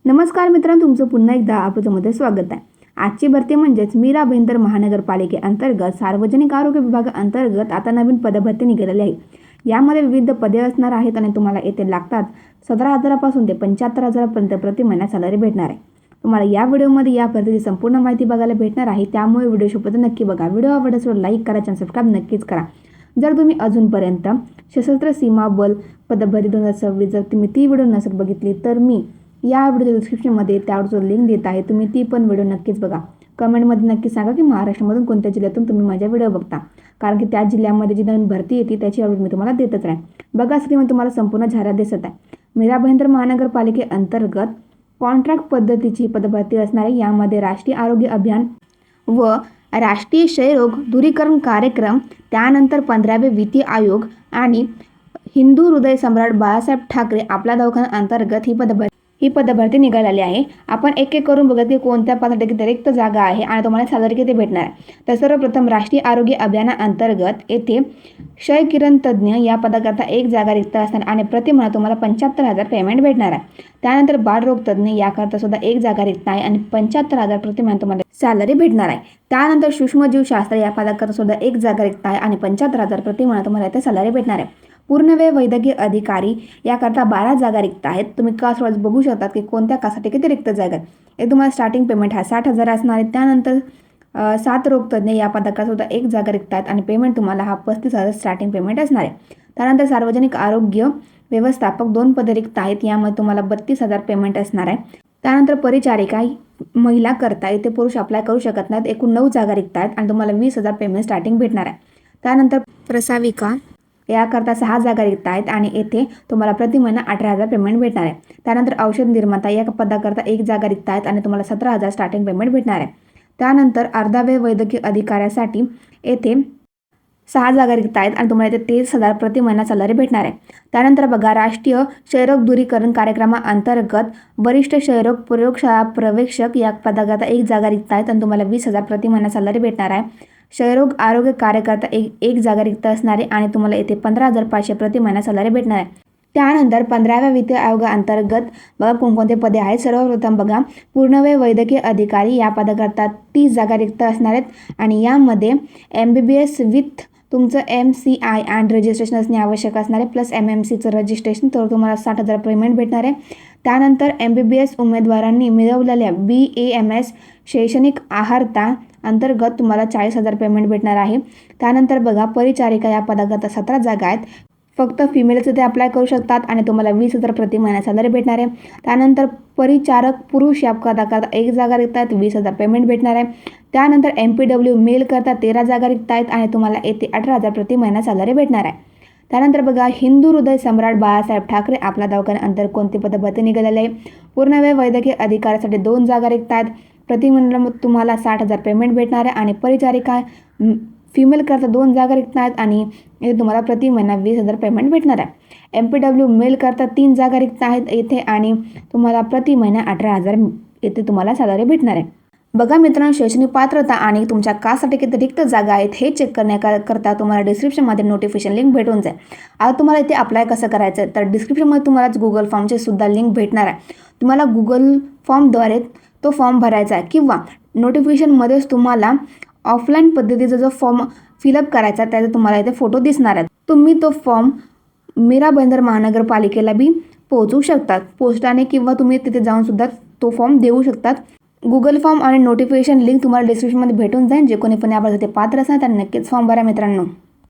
नमस्कार मित्रांनो, तुमचं पुन्हा एकदा आपल्यामध्ये स्वागत आहे. आजची भरती म्हणजेच मीरा भाईंदर महानगरपालिकेअंतर्गत सार्वजनिक आरोग्य विभागाअंतर्गत आता नवीन पदभरती निघालेली आहे. यामध्ये विविध पदे असणार आहेत आणि तुम्हाला येथे लागतात 17,000 पासून ते 75,000 पर्यंत प्रति महिना सॅलरी भेटणार आहे. तुम्हाला या व्हिडिओमध्ये या भरतीची संपूर्ण माहिती बघायला भेटणार आहे. त्यामुळे व्हिडिओ शेवटपर्यंत नक्की बघा. व्हिडिओ आवडल्यास लाईक करा, चॅनल सबस्क्राईब नक्कीच करा. जर तुम्ही अजूनपर्यंत सशस्त्र सीमा बल पदभरती 2026 जर तुम्ही ती व्हिडिओ नसेल बघितली तर मी या व्हिडिओच्या डिस्क्रिप्शनमध्ये त्यावर लिंक देत आहे. तुम्ही ती पण व्हिडिओ नक्कीच बघा. कमेंटमध्ये नक्की सांगा की महाराष्ट्रामधून कोणत्या जिल्ह्यातून तुम्ही माझ्या व्हिडिओ बघता, कारण की त्या जिल्ह्यामध्ये जी नवीन भरती येते त्याची अपडेट मी तुम्हाला देतच राहीन. बघा, स्क्रीनवर तुम्हाला संपूर्ण जाहिरात दिसत आहे. मीरा भाईंदर महानगरपालिकेअंतर्गत कॉन्ट्रॅक्ट पद्धतीची पदभरती असणार आहे. यामध्ये राष्ट्रीय आरोग्य अभियान व राष्ट्रीय क्षयरोग दूरीकरण कार्यक्रम, त्यानंतर 15वे वित्तीय आयोग आणि हिंदू हृदय सम्राट बाळासाहेब ठाकरे आपला दवाखाना अंतर्गत ही पदभरती निघालेली आहे. आपण एक एक करून बघत की कोणत्या पदासाठी किती रिक्त जागा आहे आणि तुम्हाला सॅलरी किती भेटणार आहे. तर सर्वप्रथम राष्ट्रीय आरोग्य अभियानाअंतर्गत येथे क्षय किरण तज्ज्ञ या पदाकरता एक जागा रिक्त असणार आणि प्रति महिना तुम्हाला 75,000 पेमेंट भेटणार आहे. त्यानंतर बाळरोग तज्ज्ञ याकरता सुद्धा एक जागा रिक्त आहे आणि 75,000 प्रति महिना तुम्हाला सॅलरी भेटणार आहे. त्यानंतर सूक्ष्मजीवशास्त्र या पदाकरता सुद्धा एक जागा रिक्त आहे आणि 75,000 प्रति महिना तुम्हाला इथे सॅलरी भेटणार आहे. पूर्णवेळ वैद्यकीय अधिकारी याकरता 12 जागा रिक्त आहेत. तुम्ही कास्ट वाईज बघू शकता की कोणत्या कासाठी किती रिक्त जागा आहेत. हे तुम्हाला स्टार्टिंग पेमेंट हा 60,000 असणार आहे. त्यानंतर 7 रोग तज्ज्ञ या पदाकरता सुद्धा एक जागा रिक्त आहेत आणि पेमेंट तुम्हाला हा 35,000 स्टार्टिंग पेमेंट असणार आहे. त्यानंतर सार्वजनिक आरोग्य व्यवस्थापक 2 पदे रिक्त आहेत. यामध्ये तुम्हाला 32,000 पेमेंट असणार आहे. त्यानंतर परिचारिका महिला करता इथे पुरुष अप्लाय करू शकत नाहीत. एकूण 9 जागा रिक्त आहेत आणि तुम्हाला 20,000 पेमेंट स्टार्टिंग भेटणार आहे. त्यानंतर प्रसाविका याकरता 6 जागा रिक्त आहेत आणि येथे तुम्हाला प्रति महिना 18,000 पेमेंट भेटणार आहे. त्यानंतर औषध निर्माता या पदाकरता एक जागा रिक्त आहेत आणि तुम्हाला 17,000 स्टार्टिंग पेमेंट भेटणार आहे. त्यानंतर अर्धावेळ वैद्यकीय अधिकाऱ्यासाठी येथे 6 जागा रिक्त आहेत आणि तुम्हाला इथे 30,000 प्रति महिना सॅलरी भेटणार आहे. त्यानंतर बघा, राष्ट्रीय क्षयरोग दूरीकरण कार्यक्रमाअंतर्गत वरिष्ठ क्षयरोग प्रयोगशाळा पर्यवेक्षक या पदाकरता एक जागा रिक्त आहेत आणि तुम्हाला 20,000 प्रति महिना सॅलरी भेटणार आहे. क्षयरोग आरोग्य कार्यकर्ता एक जागा रिक्त असणारे आणि तुम्हाला येथे 15,500 प्रति महिना सॅलरी भेटणार आहे. त्यानंतर 15व्या वित्तीय आयोगाअंतर्गत बघा कोणकोणते पदे आहेत. सर्वप्रथम बघा, पूर्णवेळ वैद्यकीय अधिकारी या पदाकरता 30 जागा रिक्त असणार आहेत आणि यामध्ये MBBS विथ तुमचं MCI अँड रजिस्ट्रेशन असणे आवश्यक असणार आहे, प्लस MMCचं रजिस्ट्रेशन, तर तुम्हाला 60,000 पेमेंट भेटणार आहे. त्यानंतर MBBS उमेदवारांनी मिळवलेल्या BAMS शैक्षणिक आहारता अंतर्गत तुम्हाला 40,000 पेमेंट भेटणार आहे. त्यानंतर बघा, परिचारिका या पदाकरता 17 जागा आहेत. फक्त फिमेलचे ते अप्लाय करू शकतात आणि तुम्हाला 20,000 प्रति महिना सॅलरी भेटणार आहे. त्यानंतर परिचारक पुरुष या पदाकरता एक जागा रिक्त आहेत, 20,000 पेमेंट भेटणार आहे. त्यानंतर MPW मेल करता 13 जागा रिक्त आहेत आणि तुम्हाला येथे 18,000 प्रति महिना सॅलरी भेटणार आहे. त्यानंतर बघा, हिंदू हृदय सम्राट बाळासाहेब ठाकरे आपला दवाखाना अंतर कोणती पदभरती निघालेली आहे. पूर्णवेळ वैद्यकीय अधिकाऱ्यासाठी 2 जागा रिक्त आहेत. प्रति महिन्याला तुम्हाला 60,000 पेमेंट भेटणार आहे आणि परिचारिका फिमेल करता 2 जागा रिक्त आहेत आणि इथे तुम्हाला प्रति महिना 20,000 पेमेंट भेटणार आहे. MPW मेल करता 3 जागा रिक्त आहेत येथे आणि तुम्हाला प्रति महिना 18,000 येथे तुम्हाला सॅलरी भेटणार आहे. बघा मित्रांनो, शैक्षणिक पात्रता आणि तुमच्या कास्टसाठी किती रिक्त जागा आहेत हे चेक करण्याकरता तुम्हाला डिस्क्रिप्शनमध्ये नोटिफिकेशन लिंक भेटून जाईल. आता तुम्हाला इथे अप्लाय कसं करायचं आहे, तर डिस्क्रिप्शनमध्ये तुम्हाला गुगल फॉर्मचे सुद्धा लिंक भेटणार आहे. तुम्हाला गुगल फॉर्मद्वारे तो फॉर्म भरायचा आहे किंवा नोटिफिकेशनमध्येच तुम्हाला ऑफलाईन पद्धतीचा जो फॉर्म फिलअप करायचा त्याचा तुम्हाला इथे फोटो दिसणार आहेत. तुम्ही तो फॉर्म मीरा भाईंदर महानगरपालिकेला बी पोहोचवू शकतात पोस्टाने किंवा तुम्ही तिथे जाऊन सुद्धा तो फॉर्म देऊ शकतात. गुगल फॉर्म आणि नोटिफिकेशन लिंक तुम्हाला डिस्क्रिप्शनमध्ये भेटून जाईल. जे कोणी पण याबद्दल ते पात्र असेल त्यांनी नक्कीच फॉर्म भरा मित्रांनो.